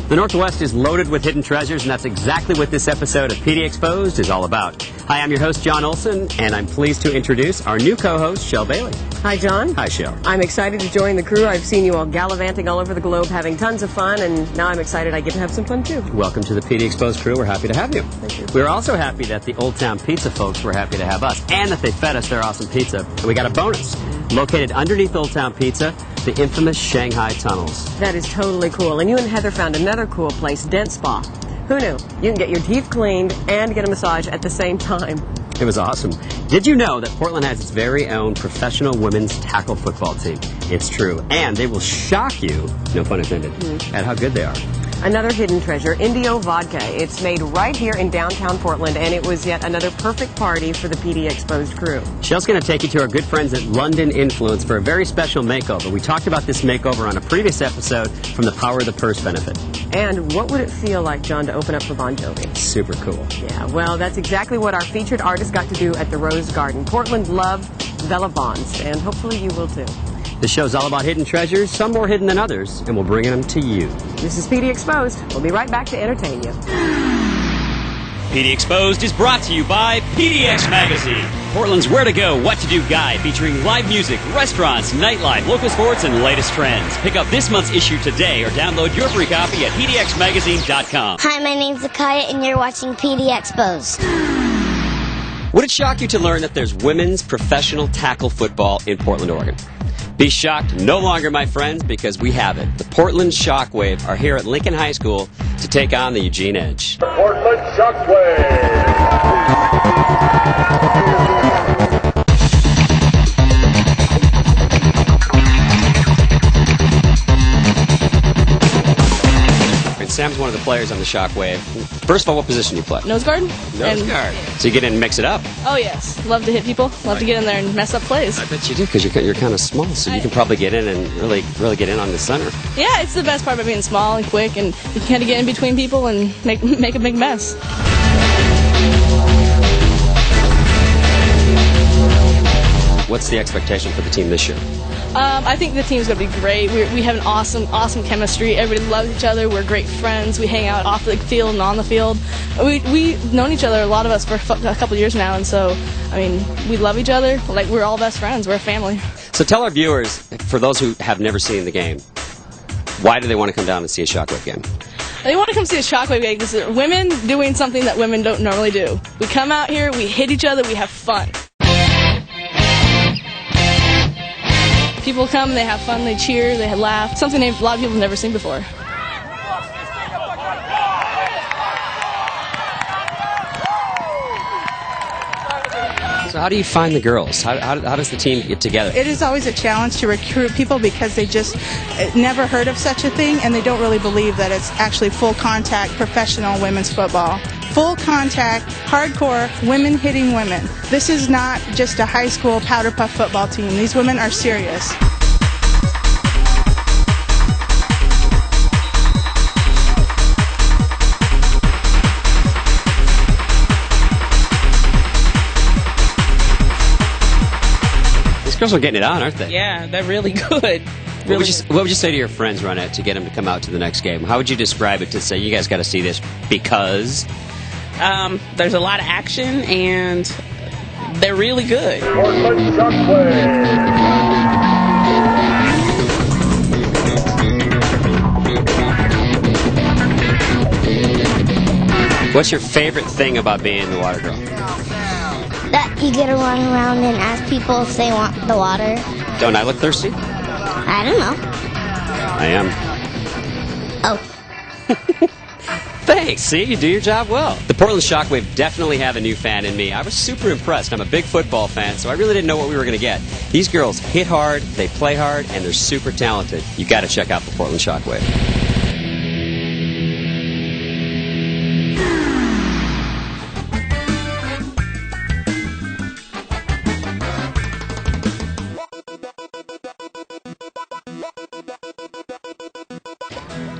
The Northwest is loaded with hidden treasures, and that's exactly what this episode of PD Exposed is all about. Hi, I'm your host, John Olson, and I'm pleased to introduce our new co-host, Shell Bailey. Hi, John. Hi, Shell. I'm excited to join the crew. I've seen you all gallivanting all over the globe, having tons of fun, and now I'm excited I get to have some fun, too. Welcome to the PD Exposed crew. We're happy to have you. Thank you. We're also happy that the Old Town Pizza folks were happy to have us, and that they fed us their awesome pizza. And we got a bonus. Located underneath Old Town Pizza, the infamous Shanghai tunnels. That is totally cool. And you and Heather found another cool place, Dent Spa. Who knew? You can get your teeth cleaned and get a massage at the same time. It was awesome. Did you know that Portland has its very own professional women's tackle football team? It's true. And they will shock you, no pun intended, at how good they are. Another hidden treasure, Indio Vodka. It's made right here in downtown Portland, and it was yet another perfect party for the PD Exposed crew. Shell's going to take you to our good friends at London Influence for a very special makeover. We talked about this makeover on a previous episode from the Power of the Purse benefit. And what would it feel like, John, to open up for Bon Jovi? Super cool. Yeah, well, that's exactly what our featured artist got to do at the Rose Garden. Portland loved Bella Bonds, and hopefully you will too. The show's all about hidden treasures, some more hidden than others, and we're bringing them to you. This is PD Exposed. We'll be right back to entertain you. PD Exposed is brought to you by PDX Magazine, Portland's where-to-go, what-to-do guide featuring live music, restaurants, nightlife, local sports, and latest trends. Pick up this month's issue today or download your free copy at pdxmagazine.com. Hi, my name's Zakaya, and you're watching PD Exposed. Would it shock you to learn that there's women's professional tackle football in Portland, Oregon? Be shocked no longer, my friends, because we have it. The Portland Shockwave are here at Lincoln High School to take on the Eugene Edge. Portland Shockwave! Sam's one of the players on the Shockwave. First of all, what position do you play? Nose guard. Nose guard. So you get in and mix it up? Oh, yes. Love to hit people. Love to get in there and mess up plays. I bet you do, because you're kind of small, so you can probably get in and really get in on the center. Yeah, it's the best part about being small and quick, and you can kind of get in between people and make a big mess. What's the expectation for the team this year? I think the team's going to be great. We have an awesome chemistry. Everybody loves each other. We're great friends. We hang out off the field and on the field. We've known each other, a lot of us, for a couple of years now, and so, I mean, we love each other. Like, we're all best friends. We're a family. So tell our viewers, for those who have never seen the game, why do they want to come down and see a Shockwave game? They want to come see a Shockwave game because they're women doing something that women don't normally do. We come out here, we hit each other, we have fun. People come, they have fun, they cheer, they laugh. Something a lot of people have never seen before. So how do you find the girls? How does the team get together? It is always a challenge to recruit people because they just never heard of such a thing, and they don't really believe that it's actually full contact professional women's football. Full contact, hardcore, women hitting women. This is not just a high school powder puff football team. These women are serious. These girls are getting it on, aren't they? Yeah, they're really good. What would you say to your friends, Ronette, to get them to come out to the next game? How would you describe it to say, you guys got to see this because? There's a lot of action, and they're really good. Portland Shockwave! What's your favorite thing about being the water girl? That you get to run around and ask people if they want the water. Don't I look thirsty? I don't know. I am. Oh. Thanks. See, you do your job well. The Portland Shockwave definitely have a new fan in me. I was super impressed. I'm a big football fan, so I really didn't know what we were going to get. These girls hit hard, they play hard, and they're super talented. You got to check out the Portland Shockwave.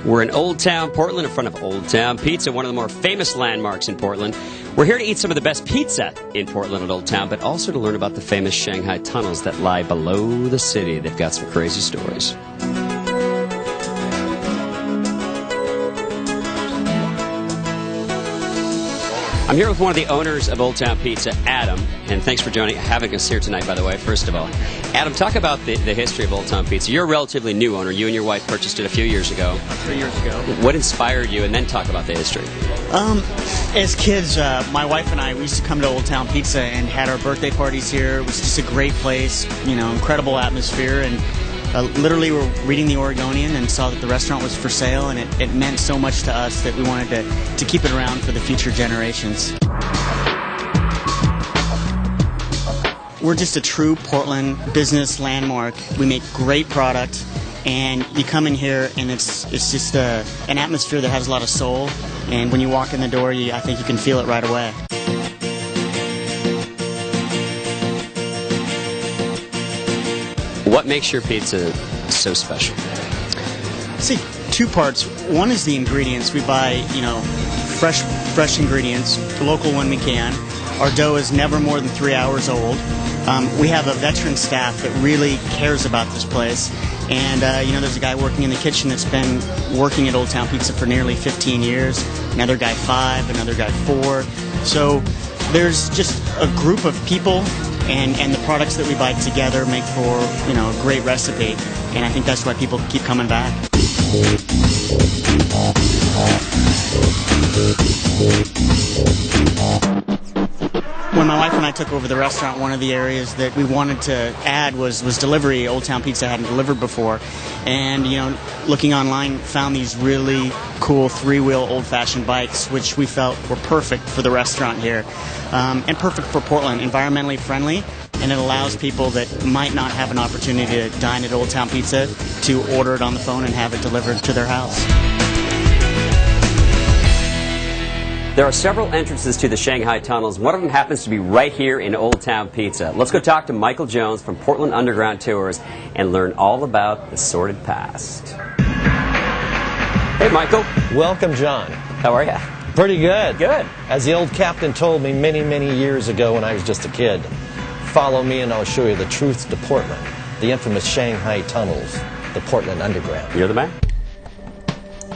We're in Old Town Portland in front of Old Town Pizza, one of the more famous landmarks in Portland. We're here to eat some of the best pizza in Portland at Old Town, but also to learn about the famous Shanghai tunnels that lie below the city. They've got some crazy stories. I'm here with one of the owners of Old Town Pizza, Adam, and thanks for having us here tonight, by the way, first of all. Adam, talk about the history of Old Town Pizza. You're a relatively new owner. You and your wife purchased it a few years ago. 3 years ago. What inspired you, and then talk about the history. As kids, my wife and I, we used to come to Old Town Pizza and had our birthday parties here. It was just a great place, you know, incredible atmosphere, and literally we're reading the Oregonian and saw that the restaurant was for sale, and it meant so much to us that we wanted to keep it around for the future generations. We're just a true Portland business landmark. We make great product, and you come in here and it's just an atmosphere that has a lot of soul, and when you walk in the door, I think you can feel it right away. What makes your pizza so special? See, two parts. One is the ingredients. We buy, you know, fresh ingredients, local when we can. Our dough is never more than 3 hours old. We have a veteran staff that really cares about this place. And, you know, there's a guy working in the kitchen that's been working at Old Town Pizza for nearly 15 years. Another guy 5, another guy 4. So there's just a group of people, and the products that we buy together make for, you know, a great recipe. And I think that's why people keep coming back. When my wife and I took over the restaurant, one of the areas that we wanted to add was delivery. Old Town Pizza hadn't delivered before. And, you know, looking online, found these really cool 3-wheel old-fashioned bikes, which we felt were perfect for the restaurant here. And perfect for Portland, environmentally friendly, and it allows people that might not have an opportunity to dine at Old Town Pizza to order it on the phone and have it delivered to their house. There are several entrances to the Shanghai tunnels. One of them happens to be right here in Old Town Pizza. Let's go talk to Michael Jones from Portland Underground Tours and learn all about the sordid past. Hey, Michael. Welcome, John. How are you? Pretty good. Good. As the old captain told me many, many years ago when I was just a kid, follow me and I'll show you the truth to Portland, the infamous Shanghai tunnels, the Portland Underground. You're the man.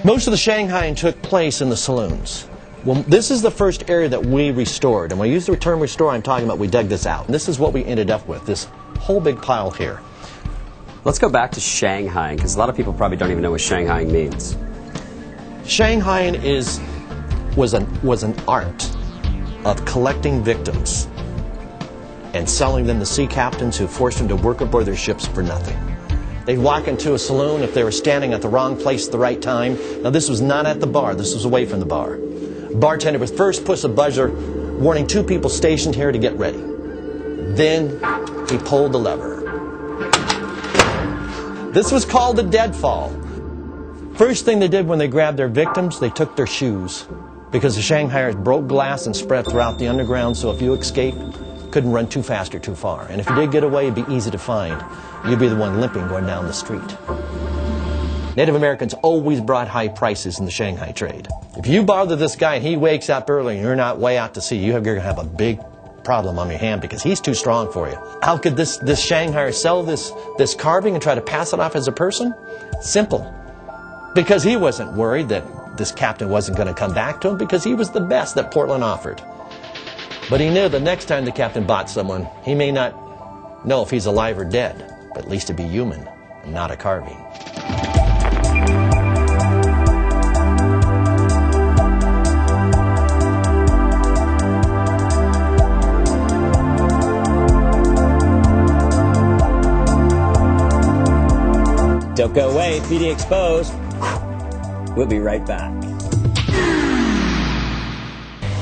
Most of the Shanghaiing took place in the saloons. Well, this is the first area that we restored, and when I use the term restore, I'm talking about we dug this out. And this is what we ended up with, this whole big pile here. Let's go back to Shanghaiing, because a lot of people probably don't even know what Shanghaiing means. Shanghaiing was an art of collecting victims and selling them to sea captains who forced them to work aboard their ships for nothing. They'd walk into a saloon if they were standing at the wrong place at the right time. Now, this was not at the bar. This was away from the bar. Bartender would first push a buzzer warning 2 people stationed here to get ready. Then he pulled the lever. This was called the deadfall. First thing they did when they grabbed their victims, they took their shoes, because the Shanghaiers broke glass and spread throughout the underground, so if you escaped, couldn't run too fast or too far. And if you did get away, it'd be easy to find. You'd be the one limping going down the street. Native Americans always brought high prices in the Shanghai trade. If you bother this guy and he wakes up early and you're not way out to sea, you're going to have a big problem on your hand because he's too strong for you. How could this Shanghaier sell this carving and try to pass it off as a person? Simple. Because he wasn't worried that this captain wasn't going to come back to him, because he was the best that Portland offered. But he knew the next time the captain bought someone, he may not know if he's alive or dead, but at least to be human and not a carving. Don't go away, PD Exposed. We'll be right back.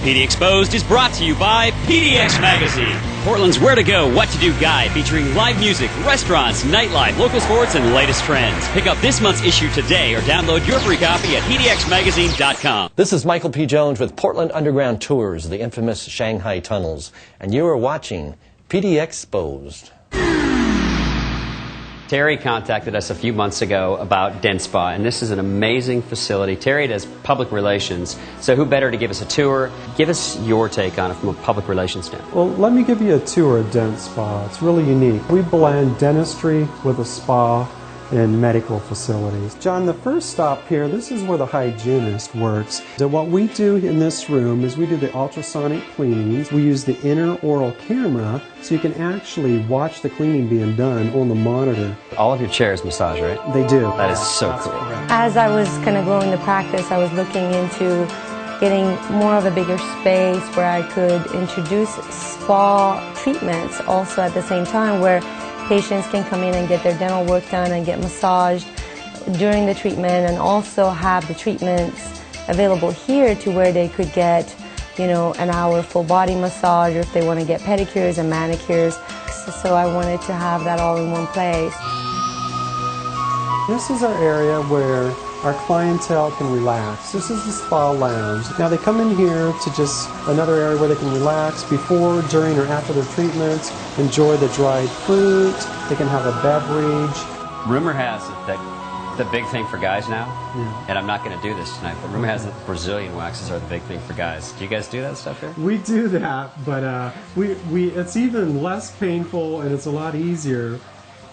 PD Exposed is brought to you by PDX Magazine, Portland's where to go, what to do guide, featuring live music, restaurants, nightlife, local sports, and latest trends. Pick up this month's issue today or download your free copy at pdxmagazine.com. This is Michael P. Jones with Portland Underground Tours, the infamous Shanghai tunnels, and you are watching PD Exposed. Terry contacted us a few months ago about Den Spa, and this is an amazing facility. Terry does public relations, so who better to give us a tour? Give us your take on it from a public relations standpoint. Well, let me give you a tour of Den Spa. It's really unique. We blend dentistry with a spa, in medical facilities. John, the first stop here, this is where the hygienist works. So what we do in this room is we do the ultrasonic cleanings. We use the intraoral camera so you can actually watch the cleaning being done on the monitor. All of your chairs massage, right? They do. That is so cool. As I was kind of growing the practice, I was looking into getting more of a bigger space where I could introduce spa treatments also at the same time, where patients can come in and get their dental work done and get massaged during the treatment, and also have the treatments available here to where they could get, you know, an hour full body massage, or if they want to get pedicures and manicures. So I wanted to have that all in one place. This is our area where our clientele can relax. This is the spa lounge. Now they come in here to just another area where they can relax before, during, or after their treatments, enjoy the dried fruit, they can have a beverage. Rumor has it that the big thing for guys now, and I'm not going to do this tonight, but rumor has it that Brazilian waxes are the big thing for guys. Do you guys do that stuff here? We do that, but it's even less painful and it's a lot easier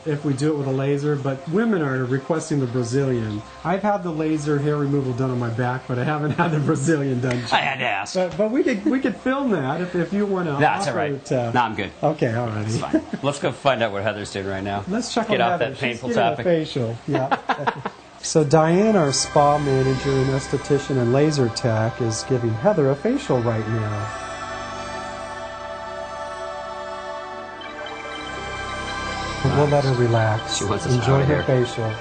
if we do it with a laser, but women are requesting the Brazilian. I've had the laser hair removal done on my back, but I haven't had the Brazilian done. I had to ask. But we could film that if you want to. That's all right. No, I'm good. Okay, all right. It's fine. Let's go find out what Heather's doing right now. Let's check Get on off Heather. that painful She's getting topic. A facial. Yeah. So Diane, our spa manager and esthetician and laser tech, is giving Heather a facial right now. We'll let her relax. She wants us enjoy out of her here. facial.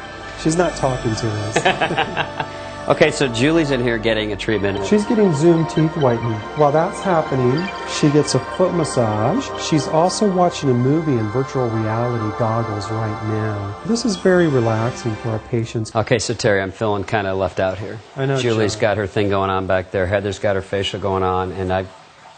She's not talking to us. Okay, so Julie's in here getting a treatment. She's getting Zoom teeth whitening. While that's happening, she gets a foot massage. She's also watching a movie in virtual reality goggles right now. This is very relaxing for our patients. Okay, so Terry, I'm feeling kind of left out here. I know, Julie's John. got her thing going on back there. Heather's got her facial going on, and I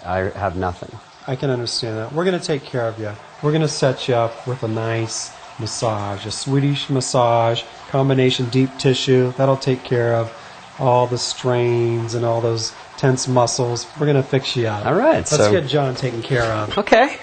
have nothing. I can understand that. We're going to take care of you. We're going to set you up with a nice massage, a Swedish massage, combination deep tissue. That'll take care of all the strains and all those tense muscles. We're going to fix you up. All right. Let's so get John taken care of. Okay.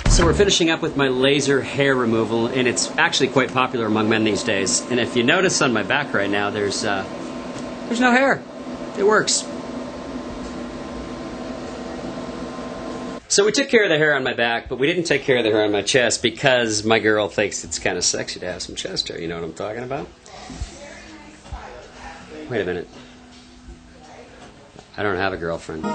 So we're finishing up with my laser hair removal, and it's actually quite popular among men these days. And if you notice on my back right now, there's no hair. It works. So we took care of the hair on my back, but we didn't take care of the hair on my chest because my girl thinks it's kind of sexy to have some chest hair. You know what I'm talking about? Wait a minute. I don't have a girlfriend.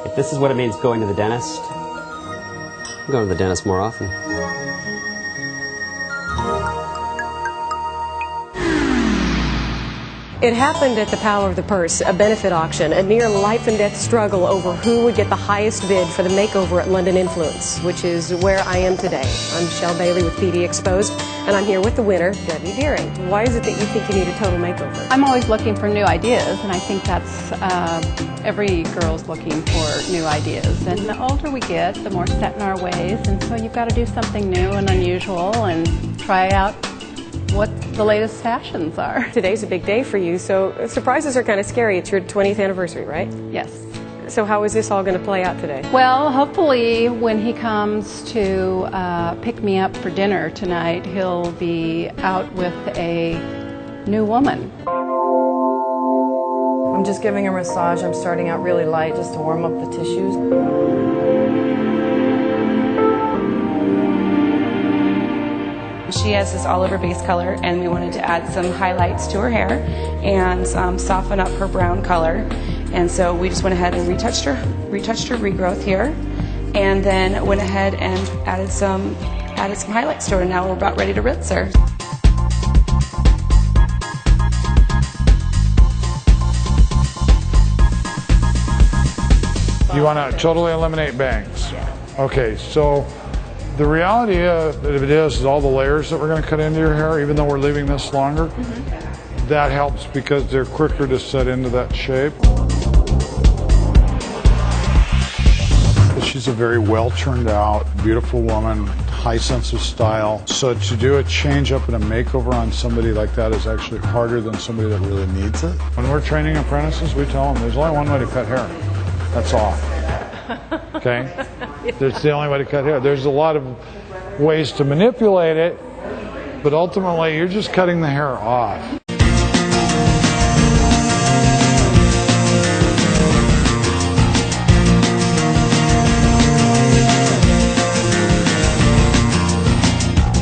If this is what it means going to the dentist, I'm going to the dentist more often. It happened at the Power of the Purse, a benefit auction, a near life and death struggle over who would get the highest bid for the makeover at London Influence, which is where I am today. I'm Michelle Bailey with PDXposed, and I'm here with the winner, Debbie Deering. Why is it that you think you need a total makeover? I'm always looking for new ideas, and I think that's every girl's looking for new ideas. And the older we get, the more set in our ways, and so you've got to do something new and unusual and try out what the latest fashions are. Today's a big day for you, so surprises are kind of scary. It's your 20th anniversary, right? Yes. So how is this all going to play out today? Well, hopefully when he comes to pick me up for dinner tonight, he'll be out with a new woman. I'm just giving her a massage. I'm starting out really light just to warm up the tissues. She has this all-over base color, and we wanted to add some highlights to her hair and soften up her brown color. And so we just went ahead and retouched her regrowth here, and then went ahead and added some highlights to her. Now we're about ready to rinse her. You want to totally eliminate bangs? Okay, so the reality of it is all the layers that we're going to cut into your hair, even though we're leaving this longer, that helps because they're quicker to set into that shape. She's She's a very well turned out, beautiful woman, high sense of style. So to do a change up and a makeover on somebody like that is actually harder than somebody that really needs it. When we're training apprentices, we tell them there's only one way to cut hair. That's off. Okay? That's the only way to cut hair. There's a lot of ways to manipulate it, but ultimately you're just cutting the hair off.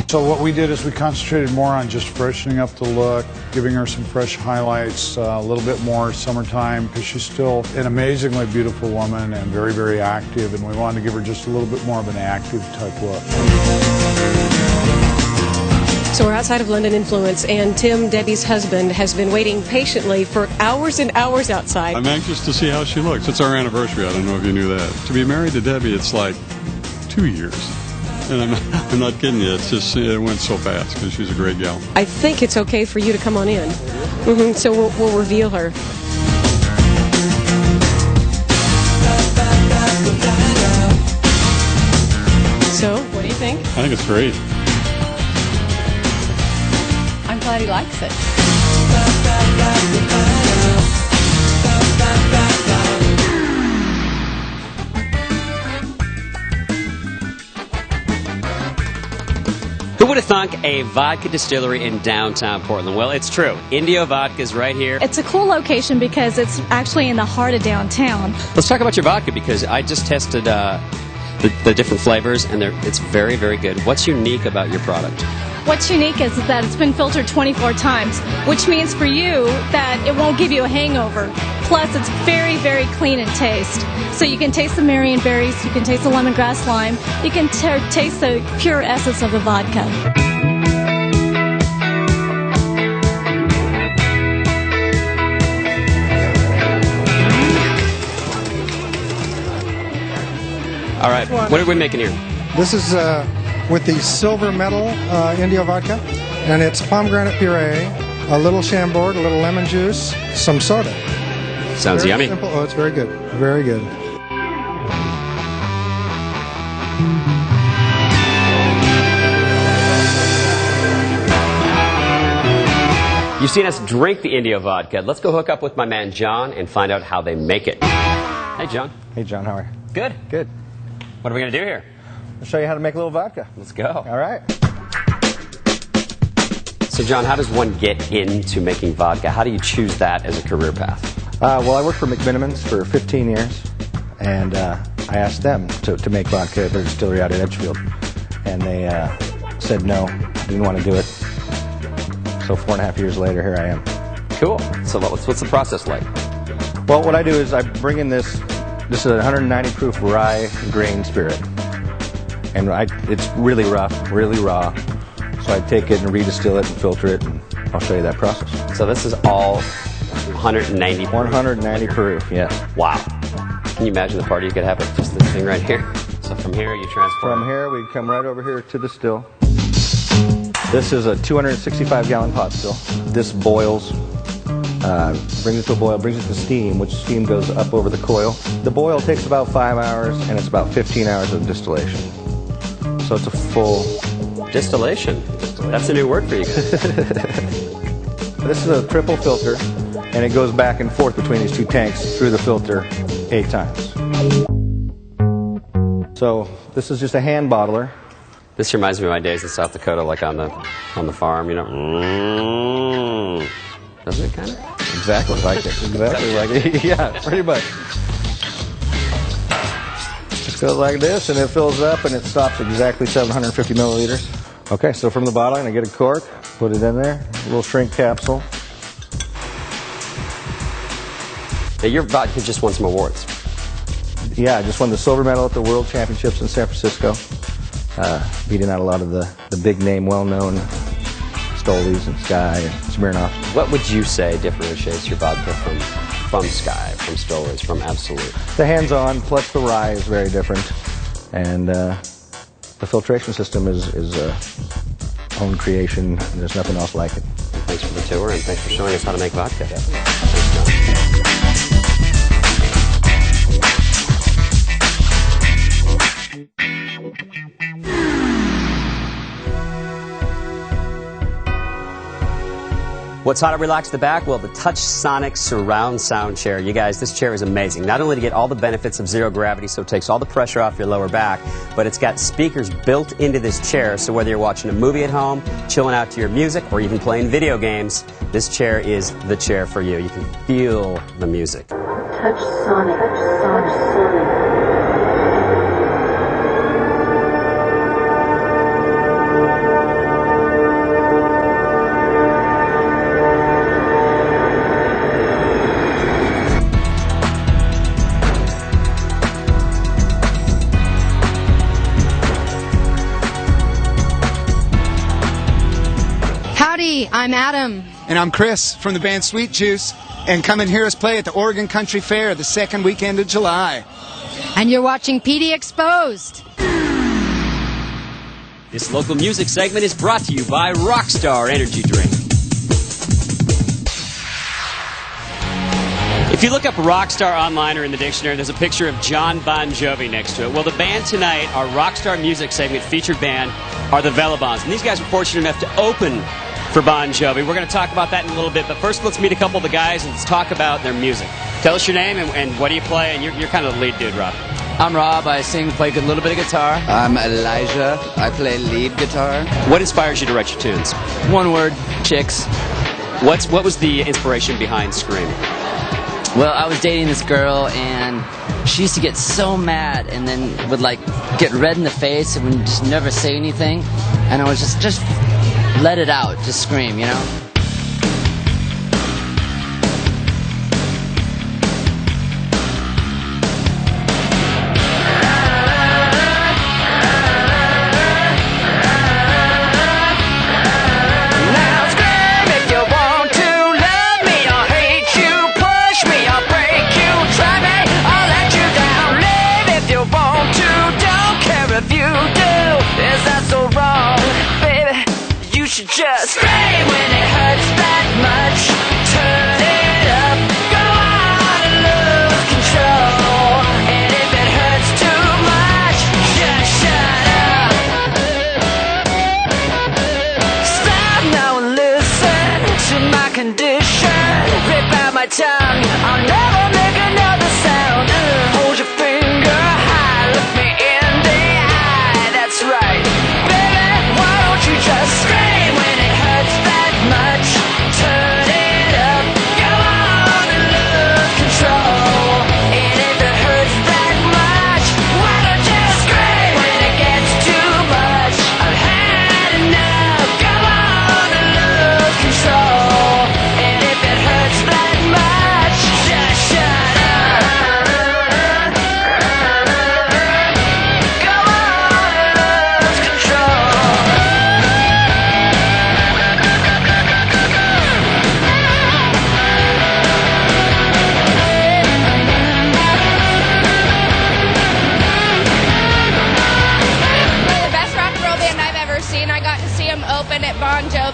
So what we did is we concentrated more on just freshening up the look, giving her some fresh highlights, a little bit more summertime, because she's still an amazingly beautiful woman and very, very active, and we wanted to give her just a little bit more of an active type look. So we're outside of London Influence, and Tim, Debbie's husband, has been waiting patiently for hours and hours outside. I'm anxious to see how she looks. It's our anniversary. I don't know if you knew that. To be married to Debbie, it's like 2 years. And I'm not kidding you. It's just, it went so fast because she's a great gal. I think it's okay for you to come on in. So we'll reveal her. So, what do you think? I think it's great. I'm glad he likes it. Who would have thunk a vodka distillery in downtown Portland? Well, it's true. Indio Vodka is right here. It's a cool location because it's actually in the heart of downtown. Let's talk about your vodka, because I just tested the different flavors, and it's very, very good. What's unique about your product? What's unique is that it's been filtered 24 times, which means for you that it won't give you a hangover. Plus, it's very, very clean in taste. So you can taste the Marion berries, you can taste the lemongrass lime, you can taste the pure essence of the vodka. All right, what are we making here? This is with the silver medal Indio vodka, and it's pomegranate puree, a little Chambord, a little lemon juice, some soda. Sounds very yummy. Simple. Oh, it's very good. Very good. You've seen us drink the Indio vodka. Let's go hook up with my man John and find out how they make it. Hey, John. Hey, John. How are you? Good. Good. What are we going to do here? I'll show you how to make a little vodka. Let's go. All right. So, John, how does one get into making vodka? How do you choose that as a career path? Well, I worked for McMinimans for 15 years, and I asked them to make vodka at their distillery out at Edgefield, and they said no, didn't want to do it. So 4.5 years later, here I am. Cool. So what's the process like? Well, what I do is I bring in this is a 190 proof rye grain spirit, and it's really rough, really raw. So I take it and redistill it and filter it, and I'll show you that process. So this is all 190 proof? 190 proof, yes. Wow. Can you imagine the party you could have with just this thing right here? So from here you transport. From here we come right over here to the still. This is a 265-gallon pot still. This boils, brings it to a boil, brings it to steam, which steam goes up over the coil. The boil takes about 5 hours, and it's about 15 hours of distillation. So it's a full... Distillation? That's a new word for you guys. This is a triple filter, and it goes back and forth between these two tanks through the filter 8 times. So this is just a hand bottler. This reminds me of my days in South Dakota, like on the farm, you know. Doesn't it kind of? Exactly like it. Exactly like it. Yeah, pretty much. Just goes like this, and it fills up, and it stops exactly 750 milliliters. Okay, so from the bottle, I'm going to get a cork, put it in there, a little shrink capsule. Now, your vodka just won some awards. Yeah, I just won the silver medal at the World Championships in San Francisco, beating out a lot of the big name, well-known Stolies and Sky and Smirnoff. What would you say differentiates your vodka from Sky, from Stolies, from Absolute? The hands-on plus the rye is very different, and the filtration system is own creation. There's nothing else like it. Thanks for the tour, and thanks for showing us how to make vodka. Thanks, John. What's hot or relaxed at the back? Well, the Touch Sonic surround sound chair. You guys, this chair is amazing. Not only to get all the benefits of zero gravity, so it takes all the pressure off your lower back, but it's got speakers built into this chair, so whether you're watching a movie at home, chilling out to your music, or even playing video games, this chair is the chair for you. You can feel the music. Touch Sonic. Touch Sonic. Howdy, I'm Adam. And I'm Chris from the band Sweet Juice. And come and hear us play at the Oregon Country Fair the second weekend of July. And you're watching PDXposed. This local music segment is brought to you by Rockstar Energy Drink. If you look up Rockstar online or in the dictionary, there's a picture of John Bon Jovi next to it. Well, the band tonight, our Rockstar music segment featured band, are the Velobons. And these guys were fortunate enough to open for Bon Jovi. We're going to talk about that in a little bit, but first let's meet a couple of the guys and let's talk about their music. Tell us your name and what do you play, and you're kind of the lead dude, Rob. I'm Rob. I sing, play a little bit of guitar. I'm Elijah. I play lead guitar. What inspires you to write your tunes? One word, chicks. What was the inspiration behind Scream? Well, I was dating this girl, and she used to get so mad and then would, like, get red in the face and would just never say anything. And I was just let it out, just scream, you know? Just scream when it hurts that much. Turn it up, go on and lose control. And if it hurts too much, just shut up. Stop now and listen to my condition. Rip out my tongue, I'll never make another sound. Hold your finger high, look me in the eye. That's right, baby, why don't you just scream?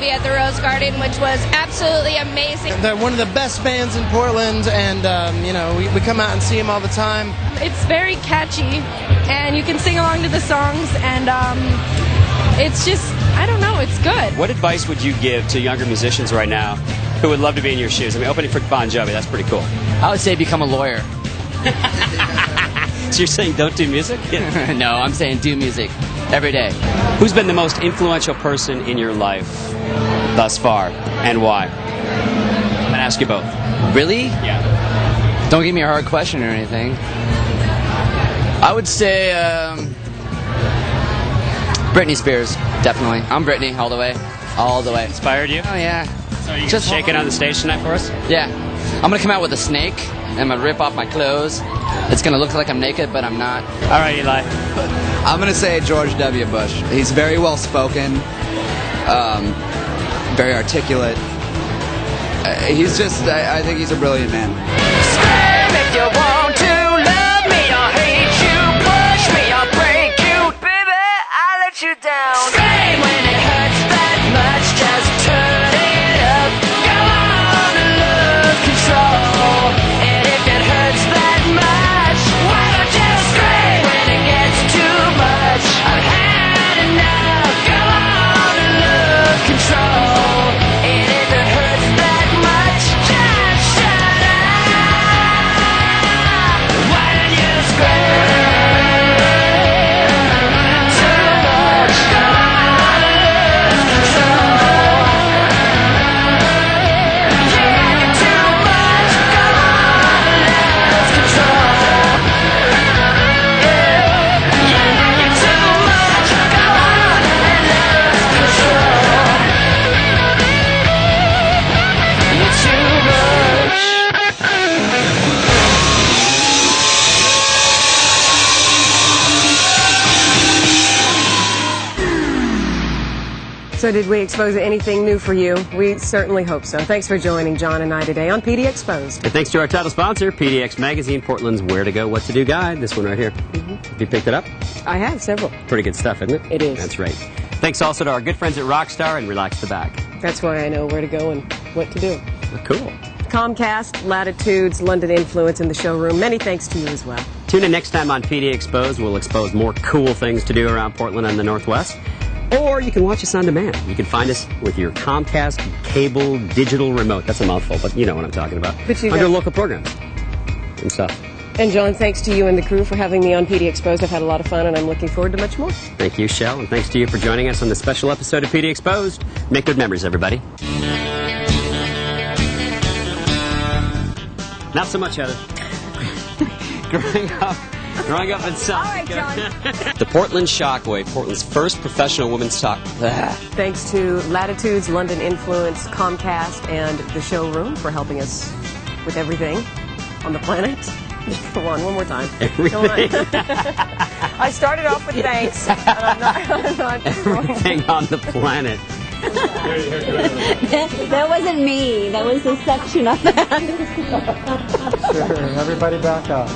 At the Rose Garden, which was absolutely amazing. They're one of the best bands in Portland, and you know, we come out and see them all the time. It's very catchy, and you can sing along to the songs, and it's just, I don't know, it's good. What advice would you give to younger musicians right now who would love to be in your shoes? I mean, opening for Bon Jovi, that's pretty cool. I would say become a lawyer. So you're saying don't do music? No, I'm saying do music every day. Who's been the most influential person in your life thus far, and why? I'm going to ask you both. Really? Yeah. Don't give me a hard question or anything. I would say Britney Spears, definitely. I'm Britney all the way. All the way. Inspired you? Oh, yeah. So you just shake it on the stage tonight for us? Yeah. I'm going to come out with a snake, and I'm going to rip off my clothes. It's going to look like I'm naked, but I'm not. All right, Eli. I'm going to say George W. Bush. He's very well spoken, very articulate. He's just, I think he's a brilliant man. Scream if you want to, love me or hate you, push me or break you, baby, I'll let you down. Scream when it hurts that much, just turn it up, go on and lose control. And if it hurts that much, why don't you scream when it gets too much? I've had enough, go on and lose control. And if it hurts that So did we expose anything new for you? We certainly hope so. Thanks for joining John and I today on PD Exposed. And thanks to our title sponsor, PDX Magazine, Portland's Where to Go, What to Do guide. This one right here. Have you picked it up? I have several. Pretty good stuff, isn't it? It is. That's right. Thanks also to our good friends at Rockstar and Relax the Back. That's why I know where to go and what to do. Cool. Comcast, Latitudes, London Influence in the showroom. Many thanks to you as well. Tune in next time on PD Exposed. We'll expose more cool things to do around Portland and the Northwest. Or you can watch us on demand. You can find us with your Comcast cable digital remote. That's a mouthful, but you know what I'm talking about. Under local programs and stuff. And John, thanks to you and the crew for having me on PD Exposed. I've had a lot of fun, and I'm looking forward to much more. Thank you, Shell, and thanks to you for joining us on this special episode of PD Exposed. Make good memories, everybody. Not so much, Heather. Growing up in South. All right, John. The Portland Shockwave, Portland's first professional women's talk. Thanks to Latitudes, London Influence, Comcast, and the showroom for helping us with everything on the planet. Come on, one more time. Everything. I started off with thanks. And I'm not Everything on the planet. That wasn't me. That was a section of that. Sure, everybody back up.